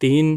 3